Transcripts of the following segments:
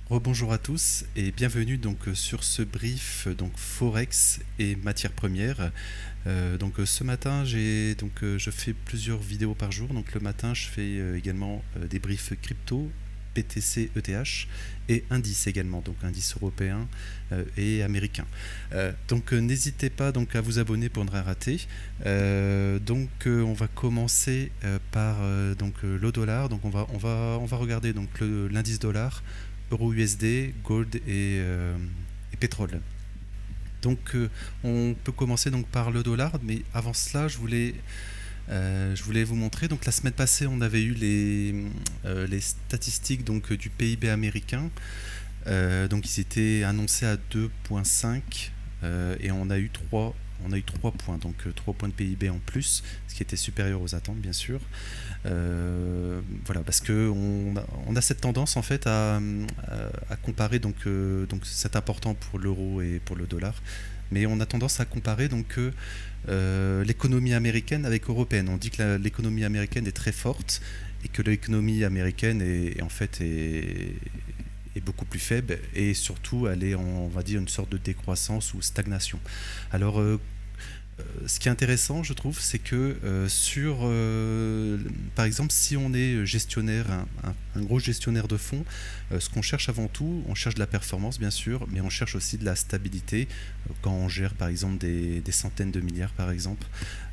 Rebonjour à tous et bienvenue donc sur ce brief donc Forex et matières premières. Ce matin je fais plusieurs vidéos par jour. Donc le matin je fais également des briefs crypto, BTC, ETH et indices également, donc indices européens et américains. N'hésitez pas donc à vous abonner pour ne rien rater. On va commencer par le dollar. Donc on va regarder donc l'indice dollar, euro USD, gold et pétrole. On peut commencer donc par le dollar, mais avant cela, je voulais vous montrer. Donc la semaine passée, on avait eu les statistiques donc du PIB américain. Donc ils étaient annoncés à 2,5 et on a eu 3 points, donc 3 points de PIB en plus, ce qui était supérieur aux attentes bien sûr. Voilà, parce que on a cette tendance en fait à comparer donc c'est important pour l'euro et pour le dollar, mais on a tendance à comparer donc l'économie américaine avec européenne. On dit que l'économie américaine est très forte et que l'économie américaine est beaucoup plus faible, et surtout elle est on va dire une sorte de décroissance ou stagnation. Alors ce qui est intéressant, je trouve, c'est que par exemple, si on est gestionnaire, un gros gestionnaire de fonds, ce qu'on cherche avant tout, on cherche de la performance, bien sûr, mais on cherche aussi de la stabilité. Quand on gère, par exemple, des centaines de milliards, par exemple,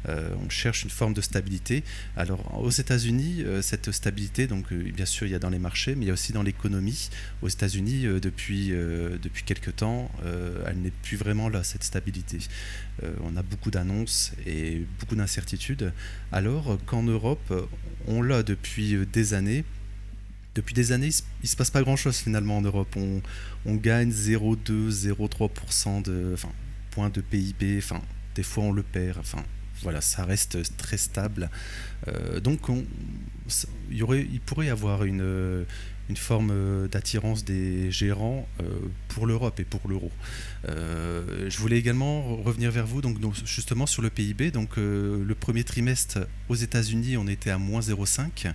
on cherche une forme de stabilité. Alors, aux États-Unis, cette stabilité, donc bien sûr, il y a dans les marchés, mais il y a aussi dans l'économie. Aux États-Unis, depuis quelques temps, elle n'est plus vraiment là, cette stabilité. On a beaucoup d'annonces et beaucoup d'incertitudes, alors qu'en Europe, on l'a depuis des années. Depuis des années, il se passe pas grand-chose finalement en Europe. On gagne 0,2, 0,3% points de PIB. Enfin, des fois on le perd. Enfin, voilà, ça reste très stable. Il pourrait y avoir une forme d'attirance des gérants pour l'Europe et pour l'euro. Je voulais également revenir vers vous donc justement sur le PIB. Le premier trimestre aux États-Unis, on était à moins 0,5.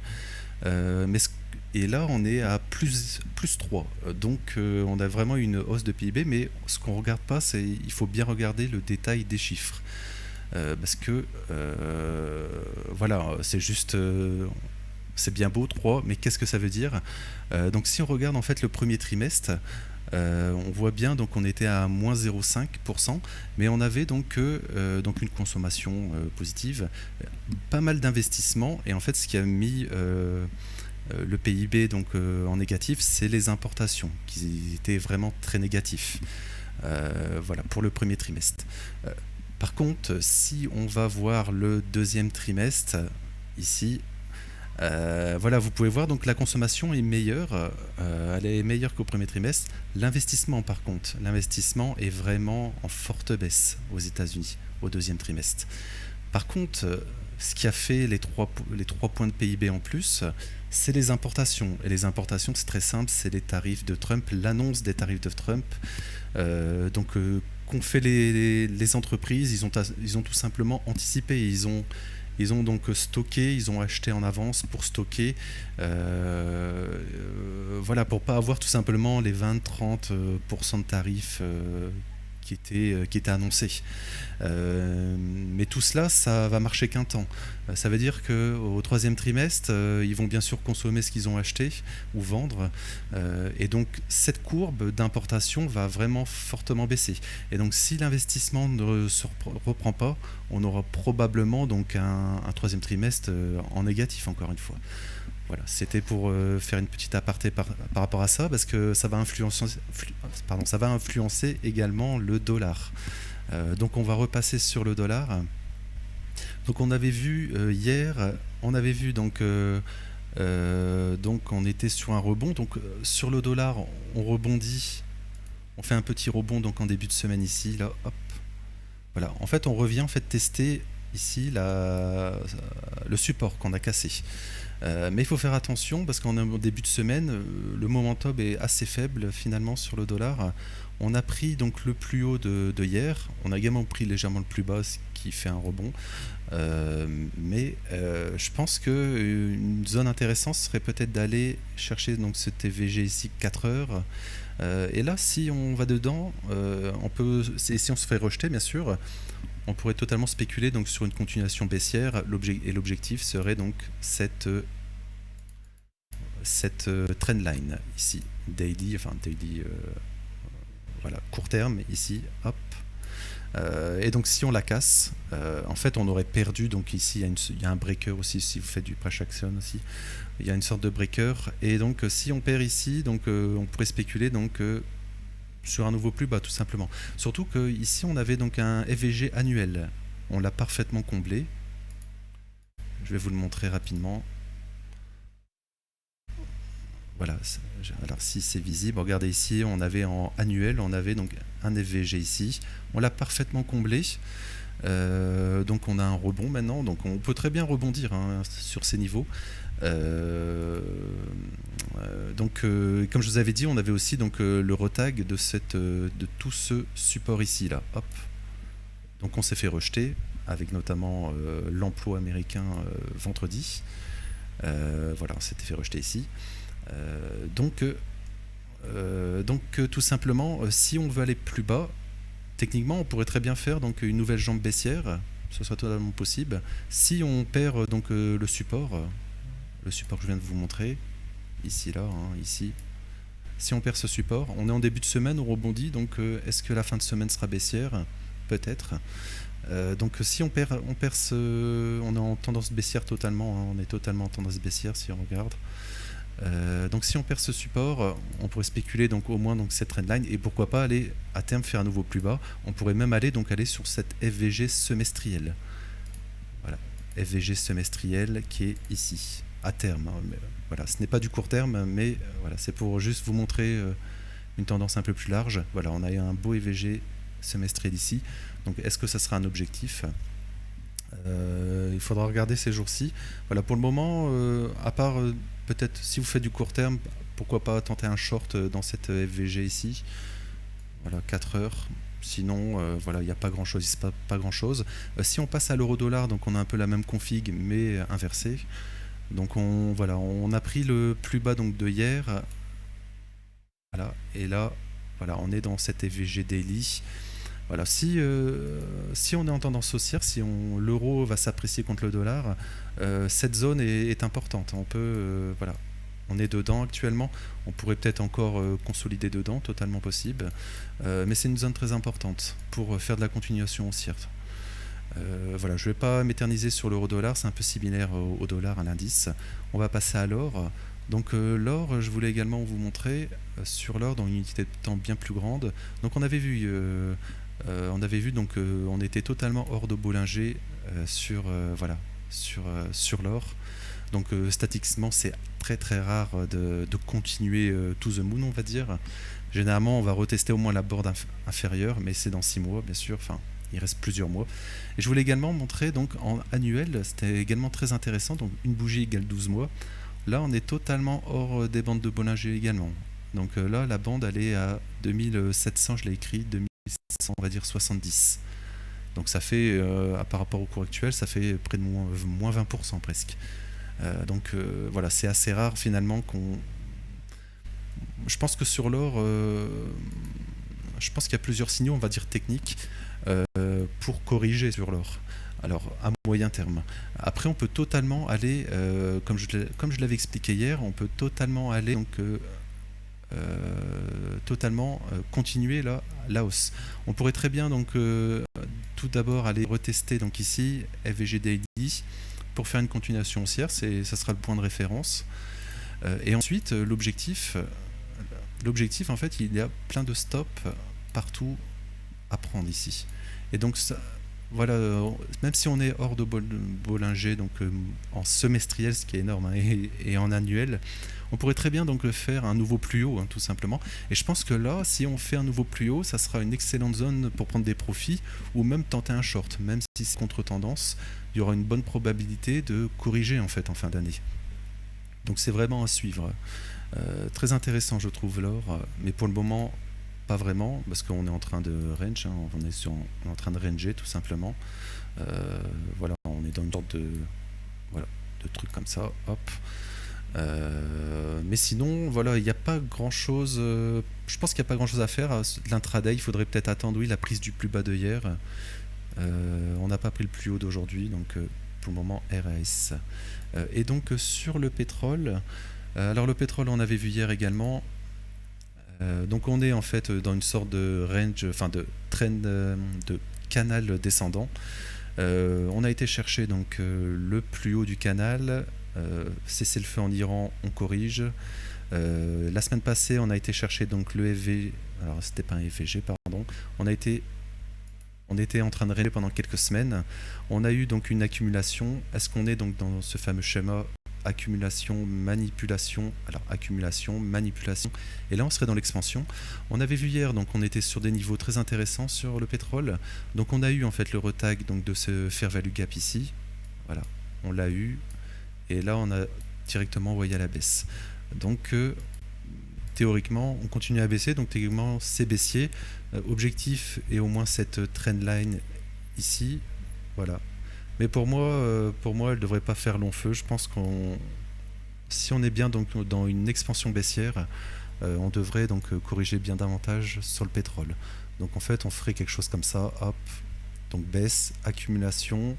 Et là, on est à plus 3. On a vraiment une hausse de PIB, mais ce qu'on ne regarde pas, c'est il faut bien regarder le détail des chiffres. Parce que, voilà, c'est juste... c'est bien beau, 3, mais qu'est-ce que ça veut dire? Donc si on regarde en fait le premier trimestre, on voit bien donc on était à moins 0,5%, mais on avait donc une consommation positive, pas mal d'investissements, et en fait ce qui a mis le PIB en négatif, c'est les importations qui étaient vraiment très négatifs. Voilà pour le premier trimestre. Par contre, si on va voir le deuxième trimestre, ici, voilà, vous pouvez voir donc la consommation est meilleure, elle est meilleure qu'au premier trimestre. L'investissement, par contre, l'investissement est vraiment en forte baisse aux États-Unis au deuxième trimestre. Par contre, ce qui a fait les 3 points de PIB en plus, c'est les importations. Et les importations, c'est très simple, c'est les tarifs de Trump, l'annonce des tarifs de Trump. Qu'ont fait les entreprises, ils ont tout simplement anticipé. Ils ont donc stocké, ils ont acheté en avance pour stocker, voilà, pour pas avoir tout simplement les 20-30% de tarifs qui étaient annoncés. Mais tout cela, ça va marcher qu'un temps. Ça veut dire qu'au troisième trimestre, ils vont bien sûr consommer ce qu'ils ont acheté ou vendre. Et donc, cette courbe d'importation va vraiment fortement baisser. Et donc, si l'investissement ne se reprend pas, on aura probablement donc un troisième trimestre en négatif, encore une fois. Voilà, c'était pour faire une petite aparté par rapport à ça, parce que ça va influencer également le dollar. Donc on va repasser sur le dollar. Donc on avait vu hier, on avait vu donc on était sur un rebond. Donc sur le dollar, on rebondit, on fait un petit rebond donc en début de semaine ici, là, hop. Voilà, en fait on revient tester ici le support qu'on a cassé. Mais il faut faire attention parce qu'en début de semaine, le momentum est assez faible finalement sur le dollar. On a pris donc le plus haut de hier, on a également pris légèrement le plus bas, ce qui fait un rebond. Je pense qu'une zone intéressante serait peut-être d'aller chercher donc ce TVG ici 4 heures. Et là, si on va dedans, si on se fait rejeter, bien sûr, on pourrait totalement spéculer donc sur une continuation baissière. L'objectif serait donc cette trendline ici, daily, voilà, court terme ici, hop. Et donc si on la casse, en fait on aurait perdu, donc ici il y a un breaker aussi, si vous faites du price action aussi, il y a une sorte de breaker, et donc si on perd ici, donc on pourrait spéculer donc sur un nouveau plus bas tout simplement. Surtout que ici on avait donc un FVG annuel, on l'a parfaitement comblé. Je vais vous le montrer rapidement. Voilà, alors si c'est visible, regardez ici, on avait en annuel, on avait donc un FVG ici, on l'a parfaitement comblé, donc on a un rebond maintenant, donc on peut très bien rebondir sur ces niveaux. Comme je vous avais dit, on avait aussi donc le retag de tout ce support ici là, hop. Donc on s'est fait rejeter avec notamment l'emploi américain vendredi. Voilà, on s'était fait rejeter ici. Tout simplement, si on veut aller plus bas, techniquement, on pourrait très bien faire donc une nouvelle jambe baissière, ce serait totalement possible. Si on perd donc le support que je viens de vous montrer, ici, là, ici. Si on perd ce support, on est en début de semaine, on rebondit, donc est-ce que la fin de semaine sera baissière? Peut-être. Donc si on perd on est en tendance baissière totalement, on est totalement en tendance baissière si on regarde. Donc si on perd ce support, on pourrait spéculer donc au moins donc cette trendline, et pourquoi pas aller à terme faire un nouveau plus bas. On pourrait même aller sur cette FVG semestrielle. Voilà, FVG semestrielle qui est ici à terme. Voilà, ce n'est pas du court terme, mais voilà, c'est pour juste vous montrer une tendance un peu plus large. Voilà, on a un beau FVG semestriel ici. Donc est-ce que ça sera un objectif? Il faudra regarder ces jours-ci. Voilà, pour le moment, à part peut-être si vous faites du court terme, pourquoi pas tenter un short dans cette FVG ici. Voilà, 4 heures. Sinon, voilà, il n'y a pas grand-chose. Il se passe pas grand-chose. Si on passe à l'euro-dollar, donc on a un peu la même config, mais inversée. Donc on a pris le plus bas donc de hier. Voilà, et là, voilà, on est dans cette FVG daily. Voilà, si on est en tendance haussière, si l'euro va s'apprécier contre le dollar, cette zone est importante. On peut, voilà, on est dedans actuellement. On pourrait peut-être encore consolider dedans, totalement possible. Mais c'est une zone très importante pour faire de la continuation haussière. Voilà, je ne vais pas m'éterniser sur l'euro-dollar, c'est un peu similaire au dollar, à l'indice. On va passer à l'or. Donc l'or, je voulais également vous montrer sur l'or dans une unité de temps bien plus grande. Donc on avait vu donc on était totalement hors de Bollinger sur l'or. Donc statistiquement c'est très très rare de continuer to the moon, on va dire. Généralement on va retester au moins la board inférieure, mais c'est dans 6 mois bien sûr, enfin il reste plusieurs mois. Et je voulais également montrer donc en annuel, c'était également très intéressant, donc une bougie égale 12 mois. Là on est totalement hors des bandes de Bollinger également. Donc là la bande elle est à 2700, je l'ai écrit, 2700 on va dire 70. Donc ça fait, par rapport au cours actuel, ça fait près de moins 20% presque. Voilà, c'est assez rare finalement je pense que sur l'or, je pense qu'il y a plusieurs signaux, on va dire techniques, pour corriger sur l'or. Alors à moyen terme. Après on peut totalement aller, comme je l'avais expliqué hier, on peut totalement aller totalement continuer la hausse. On pourrait très bien donc tout d'abord aller retester donc ici FVG Daily pour faire une continuation haussière, ça sera le point de référence. Et ensuite l'objectif en fait il y a plein de stops partout à prendre ici. Et donc ça, voilà, même si on est hors de Bollinger, donc en semestriel, ce qui est énorme, et en annuel, on pourrait très bien donc faire un nouveau plus haut, tout simplement. Et je pense que là, si on fait un nouveau plus haut, ça sera une excellente zone pour prendre des profits ou même tenter un short, même si c'est contre-tendance, il y aura une bonne probabilité de corriger en fait en fin d'année. Donc c'est vraiment à suivre. Très intéressant, je trouve, l'or, mais pour le moment, pas vraiment, parce qu'on est en train de range, hein, on est en train de ranger tout simplement. Voilà, on est dans une sorte voilà, de truc comme ça, hop. Mais sinon, voilà, il n'y a pas grand chose. Je pense qu'il n'y a pas grand chose à faire. L'intraday, il faudrait peut-être attendre, oui, la prise du plus bas de hier. On n'a pas pris le plus haut d'aujourd'hui, donc pour le moment RAS. Et donc sur le pétrole, alors le pétrole on avait vu hier également. Donc on est en fait dans une sorte de range, enfin de trend, de canal descendant. On a été chercher donc le plus haut du canal, cesser le feu en Iran, on corrige. La semaine passée, on a été chercher donc le FV, alors c'était pas un FVG, pardon. On était en train de régler pendant quelques semaines. On a eu donc une accumulation. Est-ce qu'on est donc dans ce fameux schéma accumulation, manipulation, alors accumulation, manipulation, et là on serait dans l'expansion. On avait vu hier, donc on était sur des niveaux très intéressants sur le pétrole, donc on a eu en fait le retag donc de ce fair value gap ici, voilà, on l'a eu, et là on a directement envoyé à la baisse. Donc théoriquement on continue à baisser, donc théoriquement c'est baissier, objectif est au moins cette trendline ici, voilà. Mais pour moi, elle ne devrait pas faire long feu. Je pense si on est bien donc dans une expansion baissière, on devrait donc corriger bien davantage sur le pétrole. Donc en fait, on ferait quelque chose comme ça, hop, donc baisse, accumulation,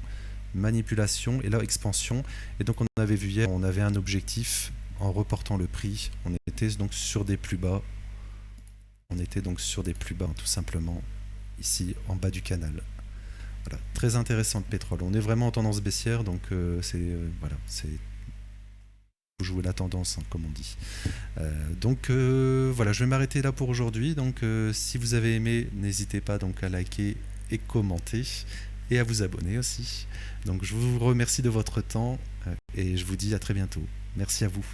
manipulation et là expansion. Et donc on avait vu hier, on avait un objectif en reportant le prix. On était donc sur des plus bas. On était donc sur des plus bas, tout simplement, ici en bas du canal. Voilà, très intéressant le pétrole. On est vraiment en tendance baissière, donc voilà, c'est faut jouer la tendance, hein, comme on dit. Donc voilà, je vais m'arrêter là pour aujourd'hui. Donc si vous avez aimé, n'hésitez pas donc à liker et commenter et à vous abonner aussi. Donc je vous remercie de votre temps et je vous dis à très bientôt. Merci à vous.